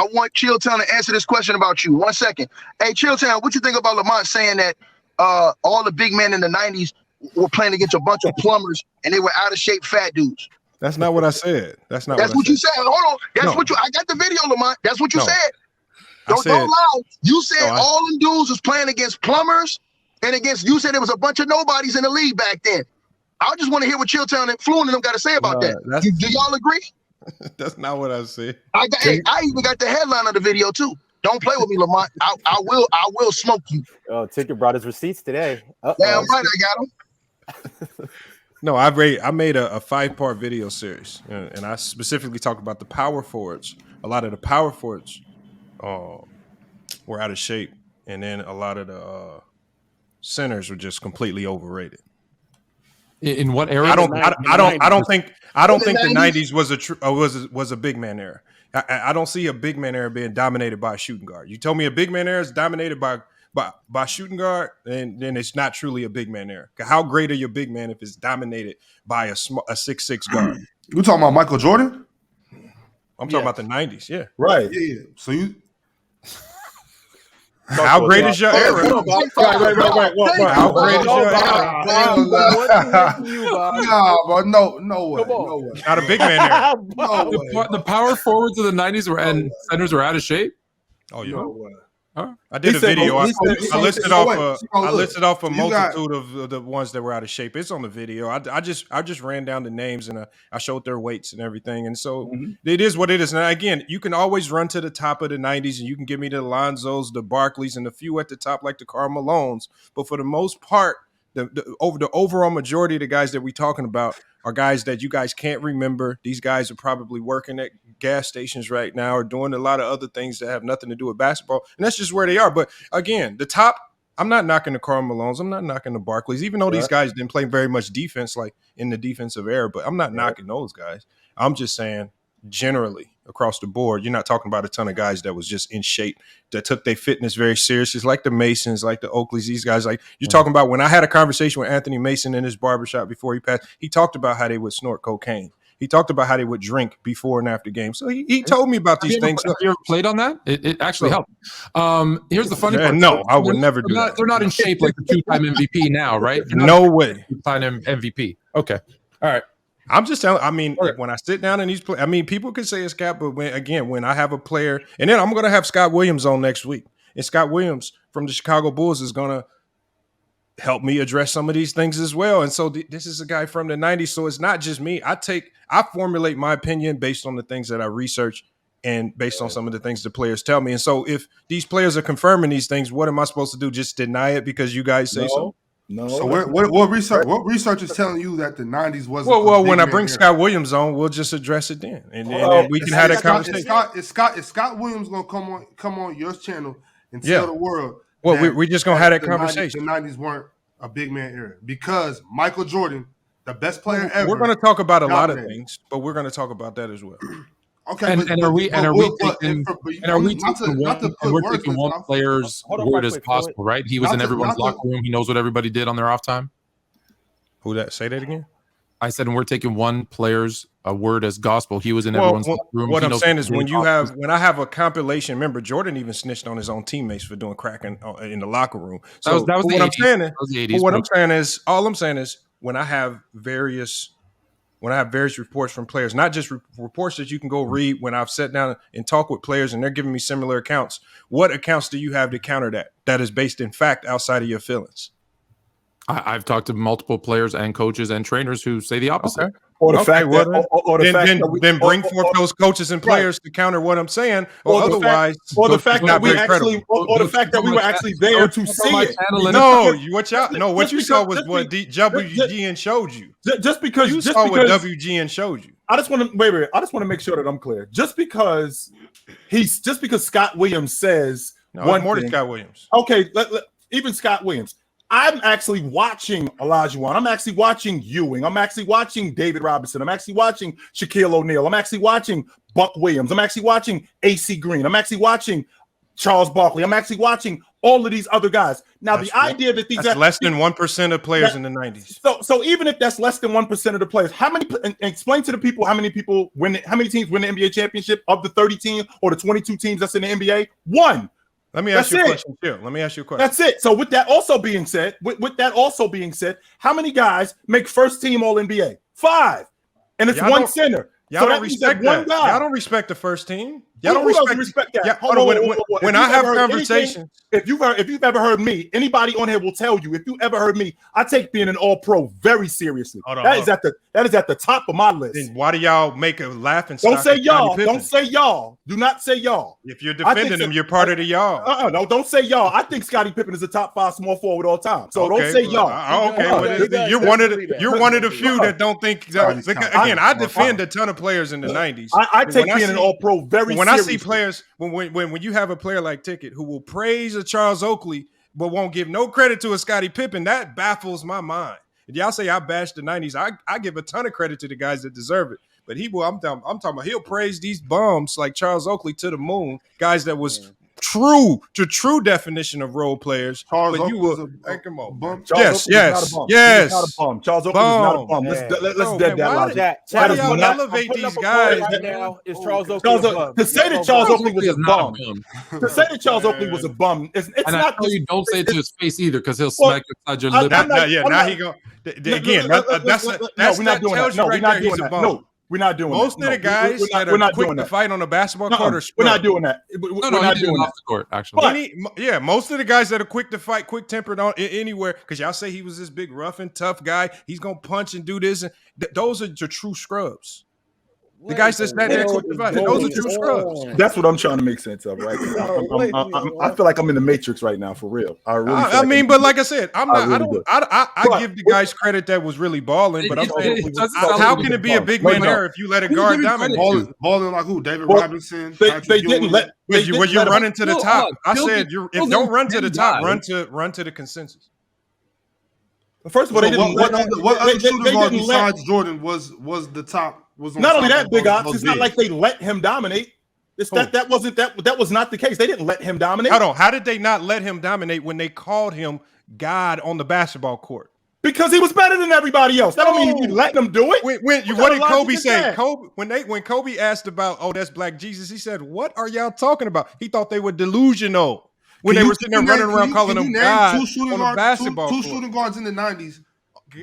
I want Chilltown to answer this question about you. 1 second. Hey, Chilltown, what you think about Lamont saying that all the big men in the 90s were playing against a bunch of plumbers and they were out of shape fat dudes? That's not what I said. That's what you said. Hold on. That's what you. I got the video, Lamont. That's what you said. Don't lie. You said all them dudes was playing against plumbers and against. You said there was a bunch of nobodies in the league back then. I just want to hear what Chilltown and Fluent and them got to say about that. Do y'all agree? That's not what I said. I even got the headline of the video too. Don't play with me, Lamont. I will smoke you. Oh, Ticket brought his receipts today. Damn right, I got them. No, I made a 5-part video series, and I specifically talked about the power forwards. A lot of the power forwards were out of shape, and then a lot of the centers were just completely overrated. In what era? I don't think the 90s was a big man era. I don't see a big man era being dominated by a shooting guard. You told me a big man era is dominated by shooting guard, and then it's not truly a big man era. How great are your big man if it's dominated by a 6'6" guard? You talking about Michael Jordan? I'm talking about the 90s, yeah. Right. Yeah. So you how great is your era? Right. How great is your era? Nah, bro, no way. Not a big man era. The power forwards of the 90s and centers were out of shape. Oh, yeah. No way. I did a video. I listed off a multitude of the ones that were out of shape. It's on the video. I just ran down the names and I showed their weights and everything. And so it is what it is. And again, you can always run to the top of the 90s and you can give me the Alonzos, the Barkleys, and a few at the top like the Karl Malones. But for the most part, the overall majority of the guys that we're talking about are guys that you guys can't remember. These guys are probably working at gas stations right now or doing a lot of other things that have nothing to do with basketball. And that's just where they are. But again, the top, I'm not knocking the Karl Malones. I'm not knocking the Barkleys, even though these guys didn't play very much defense like in the defensive era. But I'm not knocking those guys. I'm just saying generally across the board, you're not talking about a ton of guys that was just in shape, that took their fitness very seriously, like the Masons, like the Oakleys, these guys. Like you're talking about when I had a conversation with Anthony Mason in his barbershop before he passed, he talked about how they would snort cocaine. He talked about how they would drink before and after games. So he told me about these things. Have you ever played on that? It actually helped. Here's the funny part. No, I would never do that. They're not in shape like the 2-time MVP now, right? No way. 2-time MVP. Okay. All right. I'm just telling. I mean, when I sit down in these play, I mean, people could say it's Scott, but when I have a player, and then I'm going to have Scott Williams on next week, and Scott Williams from the Chicago Bulls is going to help me address some of these things as well. And so this is a guy from the 90s, so it's not just me. I formulate my opinion based on the things that I research and based on some of the things the players tell me. And so if these players are confirming these things, what am I supposed to do? Just deny it because you guys say so? No. So what research is telling you that the 90s wasn't? Well, when I bring Scott Williams on, we'll just address it then, and then we can have that conversation. Is Scott Williams gonna come on your channel and tell the world? Well, we're just gonna have that conversation. The 90s weren't a big man era because Michael Jordan, the best player ever. We're gonna talk about a lot of things, but we're gonna talk about that as well. Okay, are we taking one player's word as possible, right? He was in everyone's locker room. He knows what everybody did on their off time. Who that? Say that again. I said, and we're taking one player's word as gospel. He was in everyone's locker room. What I'm saying is when I have a compilation, remember Jordan even snitched on his own teammates for doing crack in the locker room. So that was what I'm saying is, all I'm saying is when I have various reports from players, not just reports that you can go read when I've sat down and talk with players and they're giving me similar accounts. What accounts do you have to counter that is based in fact outside of your feelings? I've talked to multiple players and coaches and trainers who say the opposite. Okay. Or the fact that bring forth those coaches and players to counter what I'm saying, or otherwise, the fact that we were actually there to see it. What you saw was what WGN showed you. Just because what WGN showed you. I just want to I just want to make sure that I'm clear. Just because Scott Williams says more than Scott Williams. Okay, even Scott Williams. I'm actually watching Olajuwon. I'm actually watching Ewing. I'm actually watching David Robinson. I'm actually watching Shaquille O'Neal. I'm actually watching Buck Williams. I'm actually watching AC Green. I'm actually watching Charles Barkley. I'm actually watching all of these other guys. Now, the idea that that's less than 1% of players in the 90s. So even if that's less than 1% of the players, how many? And explain to the people how many teams win the NBA championship of the 30 teams or the 22 teams that's in the NBA? One. Let me ask you a question, too. Let me ask you a question. That's it. So with that also being said, how many guys make first team All NBA? 5, and it's one center. Y'all don't respect that. Y'all don't respect the first team. Y'all don't respect that. Yeah, hold on. When I have conversations, if you've ever heard me, anybody on here will tell you. If you ever heard me, I take being an All-Pro very seriously. That is at the top of my list. Then why do y'all make a laughing stock? Don't say y'all. Don't say y'all. Do not say y'all. If you're defending them, you're part of the y'all. No, don't say y'all. I think Scottie Pippen is a top 5 small forward all time. So don't say y'all. Okay, you're one of the few that don't think. Again, I defend a ton of players in the 90s. I take being an All-Pro very seriously. When I see players, when you have a player like Ticket who will praise a Charles Oakley but won't give no credit to a Scottie Pippen, that baffles my mind. If y'all say I bash the 90s, I give a ton of credit to the guys that deserve it. But I'm talking about he'll praise these bums like Charles Oakley to the moon, guys that was true definition of role players. Charles but Oakley you will come on. Yes. Charles Oakley is not a bum. Let's dead that logic. Why do y'all elevate these guys? Right now is Charles Oakley to say that Charles Oakley was a bum. To say that Charles Oakley was a bum, it's and not. I tell you, don't say it to his face either, because he'll smack you upside your lip. Now he go again. We're not doing that. No, we're not doing that. No. We're not doing most that. of the guys that are quick to fight on the basketball court are we're not doing that. We're not doing off the court, actually. Most of the guys that are quick to fight, quick tempered on anywhere, because y'all say he was this big rough and tough guy. He's gonna punch and do this. And those are the true scrubs. The guys that's that quick to fight. Those are true scrubs. That's what I'm trying to make sense of, right? I feel like I'm in the Matrix right now, for real. I mean, but like I said, I'm not. I give the guys credit that was really balling, but I'm saying, how can it be a big man error if you let a guard dominate? Balling like who? David Robinson. They didn't let. When you running to the top, I said, if don't run to the top, run to the consensus. First of all, what other shooting guard besides Jordan was the top? Not only that, Big Ox, it's not like they let him dominate. That was not the case. They didn't let him dominate. Hold on. How did they not let him dominate when they called him God on the basketball court? Because he was better than everybody else. That don't mean you let them do it. What did Kobe say? When Kobe asked about, that's Black Jesus, he said, "What are y'all talking about?" He thought they were delusional when they were sitting there running around calling him God on the basketball court. Two shooting guards in the 90s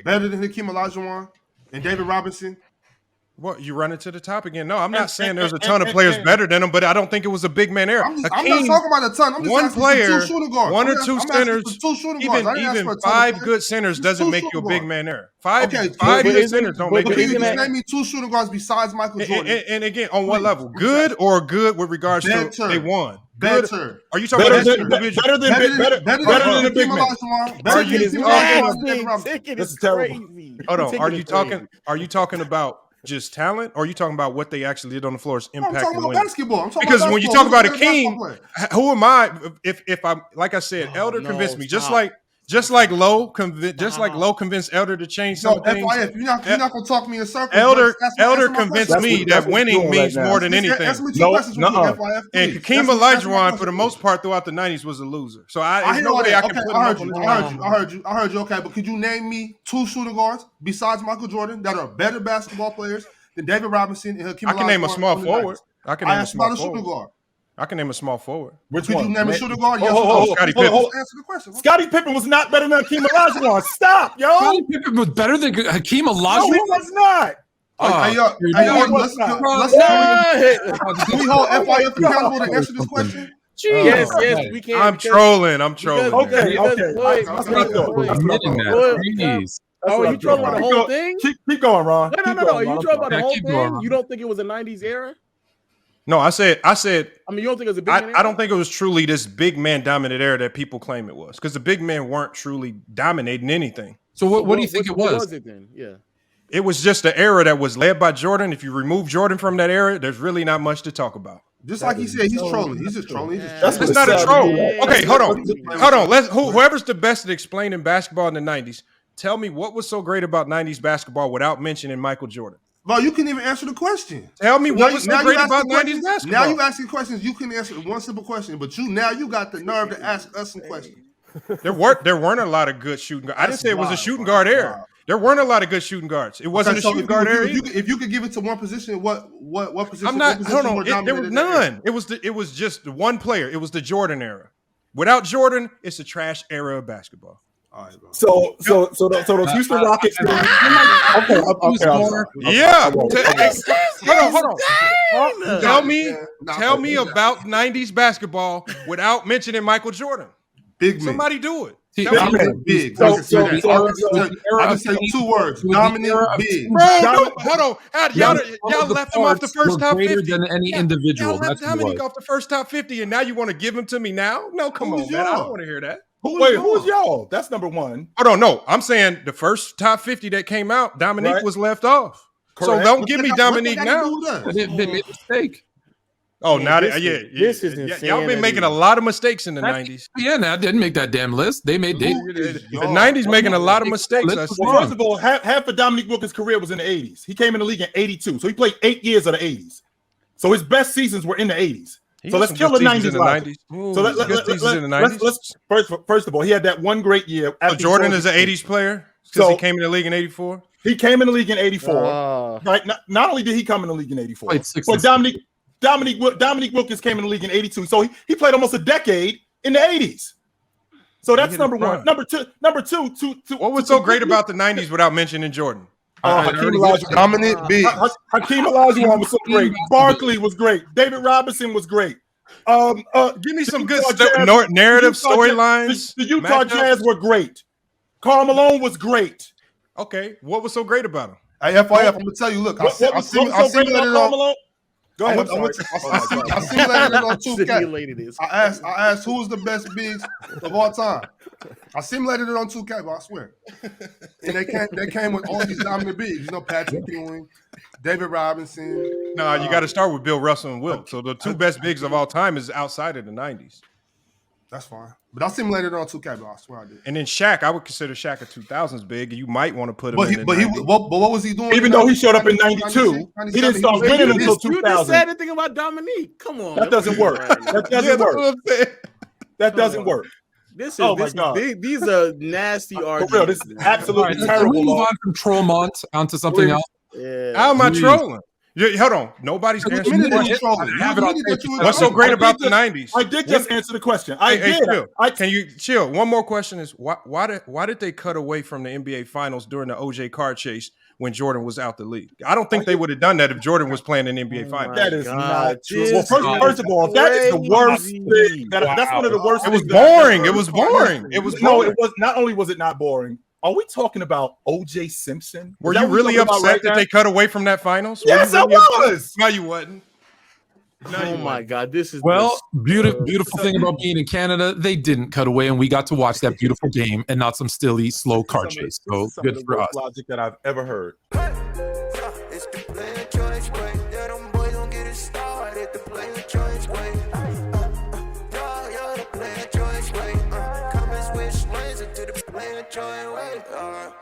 better than Hakeem Olajuwon and David Robinson. Well, you run it to the top again. No, I'm not saying there's a ton of players better than him, but I don't think it was a big man era. I'm not talking about a ton. I'm just one player, two shooting guards. One or two centers, even 5 good centers doesn't make you a big man era. Five good centers don't make you a big man era. Name me 2 shooting guards besides Michael Jordan. And again, on what level? Good or good with regards to they won? Better. Are you talking about better than the big man? This is terrible. Hold on. Are you talking about just talent, or are you talking about what they actually did on the floor is impacting? I'm talking about basketball. Because when you talk about Hakeem, who am I? If I'm, like I said, Elder convinced me, just like Lowe convinced Elder to change some things. FYF, you're not gonna talk me in circles. Elder convinced me that winning means more than anything. And Hakeem Olajuwon, for the most part, throughout the 90s, was a loser. So there's no way I can put him up on this. I heard you. Okay, but could you name me 2 shooting guards besides Michael Jordan that are better basketball players than David Robinson and Hakeem Olajuwon? I can name a small forward. I can name a small shooting guard. I can name a small forward. Which one? Could you name a shooting guard? Scottie Pippen. Answer the question. Scottie Pippen was not better than Hakeem Olajuwon. Stop, yo. Scottie Pippen was better than Hakeem Olajuwon? No, he was not. Let's we hold FIF accountable to answer this question? Yes, we can. I'm trolling. Okay. Oh, you trolling about the whole thing? Keep going, Ron. No. Are you trolling about the whole thing? You don't think it was a 90s era? No, I said. I mean, you don't think it was a big man era? I don't think it was truly this big man dominant era that people claim it was, because the big men weren't truly dominating anything. So what do you think it was? What was it then? Yeah. It was just an era that was led by Jordan. If you remove Jordan from that era, there's really not much to talk about. Just like he said, he's trolling. He's just trolling. That's not a troll. Okay, hold on. Whoever's the best at explaining basketball in the 90s, tell me what was so great about 90s basketball without mentioning Michael Jordan. Bro, you couldn't even answer the question. Tell me what was so great about 90s basketball. Now you asking questions. You couldn't answer one simple question, but you got the nerve to ask us some questions. There weren't a lot of good shooting guards. I didn't say it was a shooting guard era. There weren't a lot of good shooting guards. It wasn't a shooting guard era. If you could give it to one position, what position? I'm not. Hold on. There was none. It was just one player. It was the Jordan era. Without Jordan, it's a trash era of basketball. All right, bro. So those Houston Rockets. Okay. Yeah. Hold on. Tell me about 90s basketball without mentioning Michael Jordan. Big man. Somebody do it. Big. I just say 2 words. Dominant, big. Bro, hold on. Y'all left him off the first top 50. Than any individual. Y'all left Dominique off the first top 50, and now you want to give him to me now? No, come on, man. I don't want to hear that. Who's y'all? That's number one. Hold on, no. I'm saying the first top 50 that came out, Dominique was left off. Correct. So don't give me Dominique now. They made a mistake. Oh, now this is insane. Y'all been making a lot of mistakes in the 90s. Yeah, now didn't make that damn list. They made the 90s making a lot of mistakes. Well, first of all, half of Dominique Wilkins' career was in the 80s. He came in the league in 82, so he played 8 years of the 80s. So his best seasons were in the 80s. So let's kill the 90s. So let's first of all, he had that one great year. So Jordan is an 80s player because he came in the league in 84. He came in the league in 84. Right? Not only did he come in the league in 84, but Dominique Wilkins came in the league in 82. So he played almost a decade in the 80s. So that's number one. Number two. What was so great about the 90s without mentioning Jordan? Hakeem Olajuwon. Big. Hakeem Olajuwon was so great. Barkley was great. David Robinson was great. Give me some good narrative storylines. The Utah Jazz were great. Karl Malone was great. Okay, what was so great about him? Hey, FYF, I'm gonna tell you. Look, I simulated it on. Go ahead. I simulated it on 2K. I asked who's the best bigs of all time. I simulated it on 2K, but I swear. And they came with all these dominant bigs. You know, Patrick Ewing, David Robinson. No, you got to start with Bill Russell and Wilt. So the 2 best bigs of all time is outside of the 90s. That's fine. But I simulated it on 2K, but I swear I did. And then Shaq, I would consider Shaq a 2000s big. You might want to put him in. But what was he doing? Even though he showed up in 92, he didn't start winning until 2000. You just said anything about Dominique. Come on. That doesn't work. That doesn't work. That doesn't work. These are nasty arguments. For real, this is absolutely terrible. We move on from Trollmont onto something else. Yeah. How am I trolling? Hold on. Nobody's answering the question. What's so great about the 90s? I did just answer the question. Can you chill? One more question is why did they cut away from the NBA Finals during the OJ card chase when Jordan was out the league? I don't think they would have done that if Jordan was playing in the NBA Finals. That is not true. Well, first of all, that is the worst thing. That's one of the worst. It was boring. It was boring. It was no. It was not only was it not boring. Are we talking about O.J. Simpson? Were you really upset that they cut away from that finals? Yes, I was. No, you wasn't. Oh my God, this is beautiful thing about being in Canada. They didn't cut away, and we got to watch that beautiful game and not some stilly, slow car chase. So good for us. Logic that I've ever heard. Joy way.